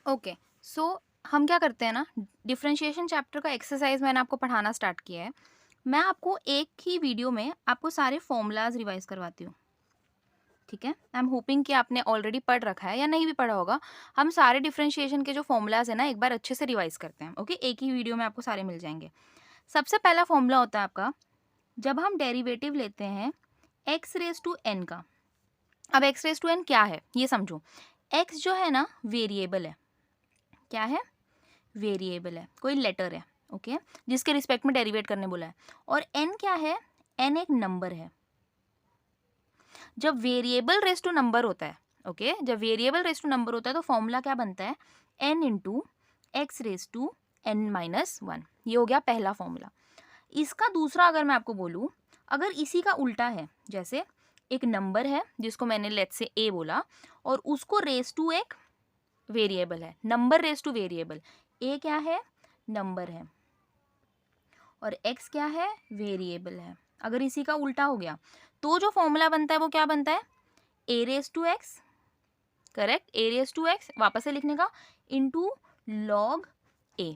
Okay, सो हम क्या करते हैं ना, डिफरेंशिएशन चैप्टर का एक्सरसाइज मैंने आपको पढ़ाना स्टार्ट किया है। मैं आपको एक ही वीडियो में आपको सारे फॉर्मूलाज रिवाइज करवाती हूँ। ठीक है, आई एम होपिंग कि आपने ऑलरेडी पढ़ रखा है या नहीं भी पढ़ा होगा। हम सारे डिफरेंशिएशन के जो फॉर्मूलाज है ना, एक बार अच्छे से रिवाइज करते हैं। ओके, एक ही वीडियो में आपको सारे मिल जाएंगे। सबसे पहला फॉर्मूला होता है आपका, जब हम डेरिवेटिव लेते हैं एक्स रेज टू एन का। अब एक्स रेज टू एन क्या है ये समझो। एक्स जो है ना वेरिएबल है। क्या है? वेरिएबल है, कोई लेटर है। ओके, जिसके रिस्पेक्ट में डेरिवेट करने बोला है। और एन क्या है? एन एक नंबर है। जब वेरिएबल रेस टू नंबर होता है, ओके, जब वेरिएबल रेस टू नंबर होता है तो फॉर्मूला क्या बनता है? N into X raise to N minus one. ये हो गया पहला फॉर्मूला। इसका दूसरा अगर मैं आपको बोलूं, अगर इसी का उल्टा है, जैसे एक नंबर है जिसको मैंने लेट्स से ए बोला, और उसको रेस टू एक वेरिएबल है, नंबर रेस टू वेरिएबल। ए क्या है? नंबर है, और x क्या है? वेरिएबल है। अगर इसी का उल्टा हो गया तो जो फॉर्मूला बनता है वो क्या बनता है? E raise to x, correct, e raise to x वापस से लिखने का, इनटू लॉग ए।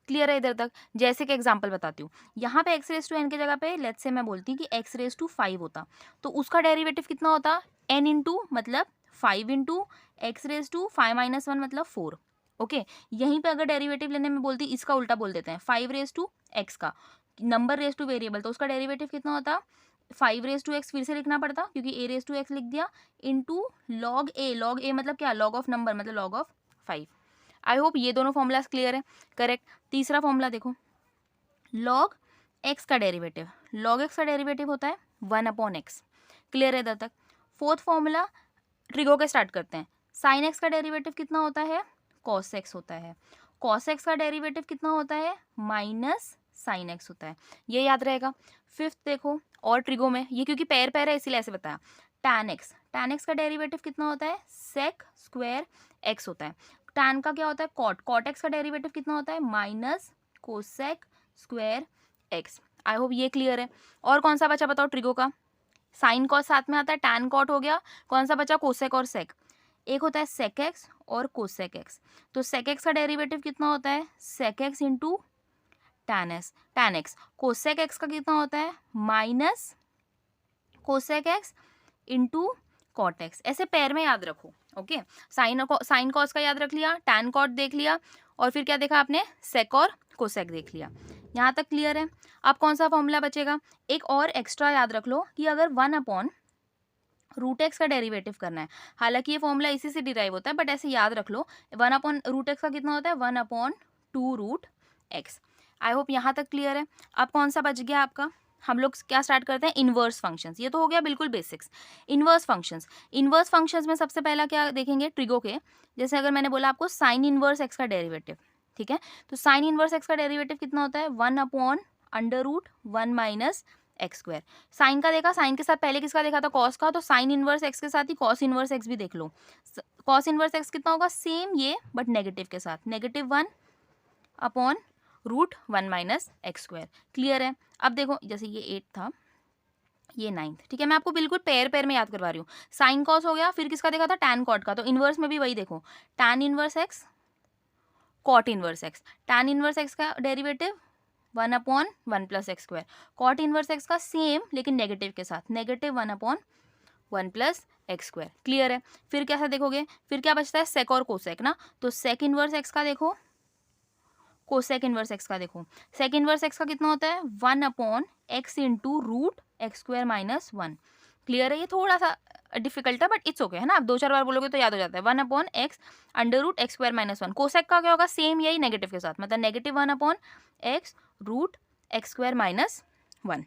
क्लियर है इधर तक? जैसे कि एग्जांपल बताती हूँ, यहाँ पे एक्स रेस टू एन की जगह पे लेट्स से मैं बोलती कि एक्स रेस टू फाइव होता, तो उसका डेरिवेटिव कितना होता? एन इंटू मतलब five into X raise to five minus one मतलब फोर। ओके, यहीं पे अगर डेरिवेटिव लेने में बोलती, इसका उल्टा बोल देते हैं, फाइव रेस टू एक्स का, नंबर रेस टू वेरिएबल, तो उसका डेरिवेटिव कितना होता? फाइव रेस टू एक्स फिर से लिखना पड़ता क्योंकि ए रेस टू एक्स लिख दिया, इंटू लॉग ए। लॉग ए मतलब क्या? लॉग ऑफ नंबर मतलब log of five. I hope ये दोनों फॉर्मूलाज क्लियर है। करेक्ट। तीसरा फॉर्मूला देखो, लॉग एक्स का डेरिवेटिव। लॉग एक्स का डेरिवेटिव होता है वन अपॉन एक्स। क्लियर है इधर तक? फोर्थ फॉर्मूला ट्रिगो के स्टार्ट करते हैं। साइन एक्स का डेरिवेटिव कितना होता है? कॉस एक्स होता है। कॉस एक्स का डेरिवेटिव कितना होता है? माइनस साइन एक्स होता है। ये याद रहेगा। फिफ्थ देखो, और ट्रिगो में ये क्योंकि पैर पैर है इसीलिए ऐसे बताया। टैन एक्स, टैन एक्स का डेरिवेटिव कितना होता है? सेक स्क्वायर एक्स होता है। टैन का क्या होता है? कॉट, कॉट एक्स का डेरिवेटिव कितना होता है? Minus cosec square x. I hope ये क्लियर है। और कौन सा बचा बताओ ट्रिगो का? साइन कॉस साथ में आता है, टैन कॉट हो गया, कौन सा बचा? कोसेक और सेक। एक होता है सेक एक्स और कोसेक एक्स। तो सेक एक्स का डेरिवेटिव कितना होता है? Sec X into tan X, tan X. Cosec X का कितना होता है? Minus cosec X into cot X. ऐसे पैर में याद रखो। ओके, साइन कॉस का याद रख लिया, टैन कॉट देख लिया, और फिर क्या देखा आपने? सेक और कोसेक देख लिया। यहाँ तक क्लियर है? अब कौन सा फॉर्मूला बचेगा? एक और एक्स्ट्रा याद रख लो कि अगर वन अपॉन रूट एक्स का डेरिवेटिव करना है, हालांकि ये फॉर्मूला इसी से डिराइव होता है, बट ऐसे याद रख लो, वन अपॉन रूट एक्स का कितना होता है? One upon two root X. I hope यहाँ तक क्लियर है। अब कौन सा बच गया आपका? हम लोग क्या स्टार्ट करते हैं? Inverse functions. ये तो हो गया बिल्कुल basics. Inverse functions, inverse functions में सबसे पहला क्या देखेंगे? ट्रिगो के। जैसे अगर मैंने बोला आपको साइन इनवर्स एक्स का डेरिवेटिव, ठीक है, तो साइन इनवर्स एक्स का डेरिवेटिव कितना होता है? One upon under root one minus X square. Sine का देखा, साइन के साथ पहले किसका देखा था? कॉस का, तो साइन इनवर्स एक्स के साथ ही कॉस इनवर्स एक्स भी देख लो। कॉस इनवर्स एक्स कितना होगा? सेम ये, बट नेगेटिव के साथ, negative one upon root one minus X square. Clear है? अब देखो, जैसे ये 8 था, ये 9th, ठीक है, मैं आपको बिल्कुल पैर पैर में याद करवा रही हूँ। साइन कॉस हो गया, फिर किसका देखा था? टैन कॉट का, तो इनवर्स में भी वही देखो, tan inverse x, cot inverse x. Tan inverse x का derivative one upon one plus x square. Cot inverse x का सेम लेकिन नेगेटिव के साथ, negative one upon one plus x square. Clear है? फिर कैसा देखोगे? फिर क्या बचता है? सेक और कोसेक ना, तो सेक इनवर्स एक्स का देखो, कोसेक इनवर्स एक्स का देखो। सेक इनवर्स एक्स का कितना होता है? One upon X into root X square minus one. Clear है? ये थोड़ा सा डिफिकल्ट है बट इट्स ओके, है ना, आप दो चार बार बोलोगे तो याद हो जाता है। One upon X under root X square minus one. Cosec का क्या होगा? सेम यही नेगेटिव के साथ, मतलब negative one upon x root X square minus one.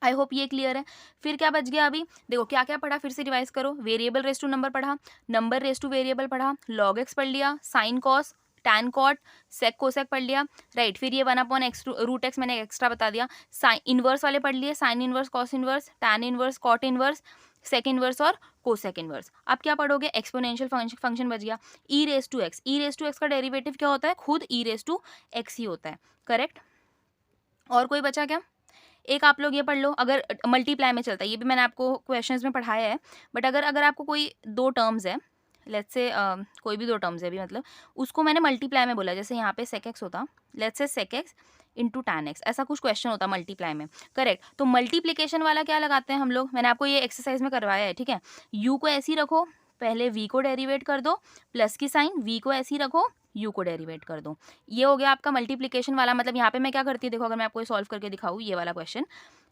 I hope ये क्लियर है। फिर क्या बच गया? अभी देखो क्या क्या पढ़ा, फिर से रिवाइज करो। वेरिएबल रेस टू नंबर पढ़ा, नंबर रेस टू वेरिएबल पढ़ा, लॉग एक्स पढ़ लिया, sine cos, tan cot, sec cosec पढ़ लिया, राइट। फिर ये one upon x root x मैंने एक्स्ट्रा बता दिया। साइन इनवर्स वाले पढ़ लिए, sine inverse, cos inverse, tan inverse, cot inverse, sec inverse और कोसेक इनवर्स। अब क्या पढ़ोगे? एक्सपोनेंशियल फंक्शन बच गया। E raise to x, e raise to x का डेरिवेटिव क्या होता है? खुद ई रेस टू एक्स ही होता है। करेक्ट। और कोई बचा क्या? एक आप लोग ये पढ़ लो, अगर मल्टीप्लाई में चलता है, ये भी मैंने आपको क्वेश्चंस में पढ़ाया है, बट अगर अगर आपको कोई दो टर्म्स है, लेट्स से कोई भी दो टर्म्स है अभी, मतलब उसको मैंने मल्टीप्लाई में बोला, जैसे यहाँ पे सेक एक्स होता, let's say sec X into tan X, ऐसा कुछ क्वेश्चन होता मल्टीप्लाई में, करेक्ट। तो मल्टीप्लीकेशन वाला क्या लगाते हैं हम लोग, मैंने आपको ये एक्सरसाइज में करवाया है, ठीक है। यू को ऐसे ही रखो, पहले वी को डेरिवेट कर दो, प्लस की साइन, वी को ऐसे ही रखो, यू को डेरिवेट कर दो। ये हो गया आपका मल्टीप्लीकेशन वाला। मतलब यहाँ पे मैं क्या करती हूँ, देखो अगर मैं आपको सॉल्व करके दिखाऊँ ये वाला क्वेश्चन,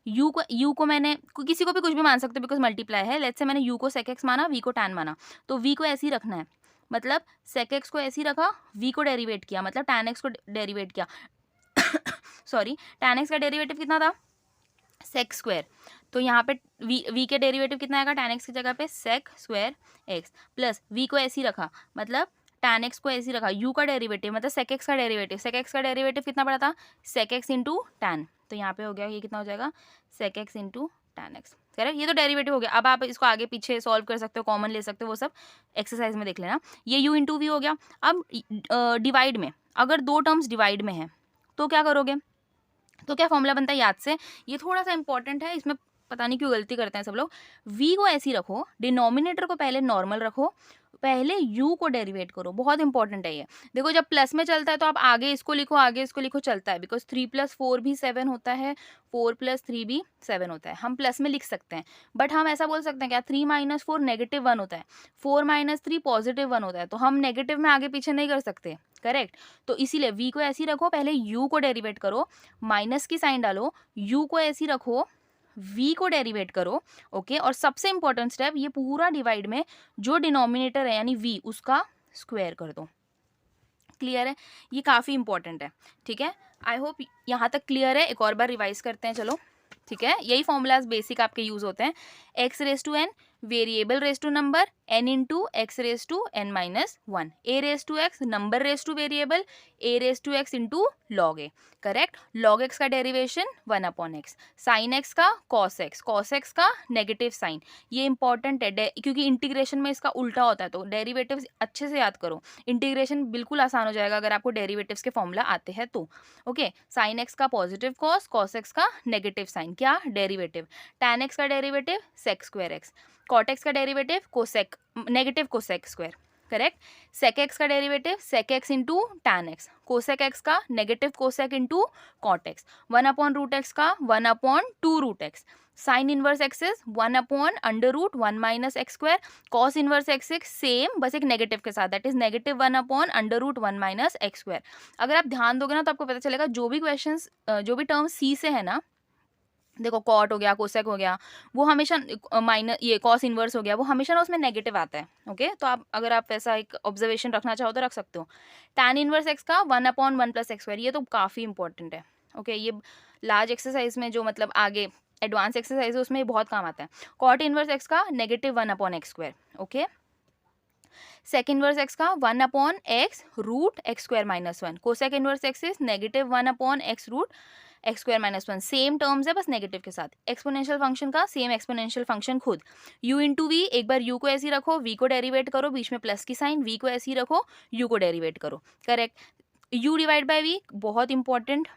यू को मैंने किसी को भी कुछ भी मान सकते हो बिकॉज मल्टीप्लाई है। लेट्स से मैंने यू को सेक एक्स माना, वी को टैन माना, तो वी को ऐसे ही रखना है, मतलब सेक एक्स को ऐसे ही रखा, वी को डेरिवेट किया, मतलब टैन एक्स को डेरिवेट किया सॉरी, टैन एक्स का डेरिवेटिव कितना था, सेक स्क्वायर, तो यहाँ पे वी के डेरिवेटिव कितना आएगा, टैन एक्स की जगह पे sec square X, plus V को ऐसे ही रखा, मतलब टैन एक्स को ऐसे ही रखा, यू का डेरिवेटिव मतलब सेक एक्स का डेरिवेटिव, सेक एक्स का डेरिवेटिव कितना पड़ा था, सेक एक्स इंटू टैन, तो यहाँ पे हो गया ये कितना हो जाएगा, sec X into tan X, correct. ये तो डेरिवेटिव हो गया। अब आप इसको आगे पीछे सॉल्व कर सकते हो, कॉमन ले सकते हो, वो सब एक्सरसाइज में देख लेना। ये यू इंटू वी हो गया। अब डिवाइड में, अगर दो टर्म्स डिवाइड में है तो क्या करोगे, तो क्या फॉर्मूला बनता है याद से, ये थोड़ा सा इंपॉर्टेंट है, इसमें पता नहीं क्यों गलती करते हैं सब लोग। v को ऐसी रखो, डिनोमिनेटर को पहले नॉर्मल रखो, पहले u को डेरिवेट करो, बहुत इंपॉर्टेंट है ये। देखो जब प्लस में चलता है तो आप आगे इसको लिखो, आगे इसको लिखो, चलता है, बिकॉज 3 + 4 भी 7 होता है, 4 + 3 भी 7 होता है, हम प्लस में लिख सकते हैं। बट हम ऐसा बोल सकते हैं क्या, 3 - 4 -1 होता है, 4 - 3 +1 होता है, तो हम नेगेटिव में आगे पीछे नहीं कर सकते, करेक्ट। तो इसीलिए v को ऐसी रखो, पहले u को डेरिवेट करो, माइनस की साइन डालो, u को ऐसी रखो, v को डेरिवेट करो, ओके। और सबसे इंपॉर्टेंट स्टेप, ये पूरा डिवाइड में जो डिनोमिनेटर है यानी v, उसका स्क्वायर कर दो। क्लियर है, ये काफ़ी इंपॉर्टेंट है, ठीक है। आई होप यहाँ तक क्लियर है। एक और बार रिवाइज करते हैं, चलो, ठीक है। यही फॉर्मूलाज बेसिक आपके यूज होते हैं। x⁻n variable raise to number, n into x⁻n - 1, a⁻x number raise to variable, a⁻x into log A, correct. Log x का डेरिवेशन 1/x, साइन x का cos x का नेगेटिव साइन, ये important है क्योंकि integration में इसका उल्टा होता है, तो डेरिवेटिव्स अच्छे से याद करो, इंटीग्रेशन बिल्कुल आसान हो जाएगा अगर आपको डेरिवेटिव्स के फॉर्मूला आते हैं तो, ओके। साइन x का पॉजिटिव cos x का नेगेटिव साइन, क्या डेरिवेटिव, tan x का derivative sec square x, cot x का derivative cosec negative cosec square, correct. sec x का derivative sec x into tan x, cosec x का negative cosec into cot x, 1/√x का 1/2√x, sine inverse x is 1/√1 - x square, cos inverse x is same, बस एक negative के साथ, that is negative 1/√1 - x square. अगर आप ध्यान दोगे ना तो आपको पता चलेगा जो भी क्वेश्चंस जो भी टर्म सी से है ना, देखो कॉट हो गया, कोसेक हो गया, वो हमेशा माइनस, ये कॉस इनवर्स हो गया, वो हमेशा ना उसमें नेगेटिव आता है, ओके। तो आप अगर आप ऐसा एक ऑब्जर्वेशन रखना चाहो तो रख सकते हो। tan इनवर्स x का 1/1 + x स्क्वायर, ये तो काफ़ी इंपॉर्टेंट है, ओके। ये लार्ज एक्सरसाइज में जो मतलब आगे एडवांस एक्सरसाइज है उसमें बहुत काम आता है। कॉट इनवर्स x का -1/x square, okay. Sec inverse x का 1/x root x square -1, cosec inverse x is -1/x root x square -1, same terms है बस नेगेटिव के साथ। एक्सपोनेंशियल फंक्शन का सेम एक्सपोनेंशियल फंक्शन खुद, u इंटू वी, एक बार u को ऐसी रखो, v को डेरिवेट करो, बीच में प्लस की साइन, v को ऐसी रखो, u को डेरिवेट करो, correct. u divide by v बहुत इंपॉर्टेंट,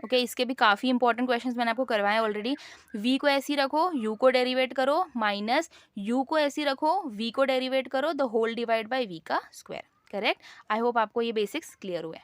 ओके। इसके भी काफ़ी इंपॉर्टेंट क्वेश्चंस मैंने आपको करवाए ऑलरेडी। v को ऐसी रखो, u को डेरिवेट करो, माइनस u को ऐसी रखो, v को डेरिवेट करो, the whole divide by v का स्क्वायर, करेक्ट। आई होप आपको ये बेसिक्स क्लियर हुए।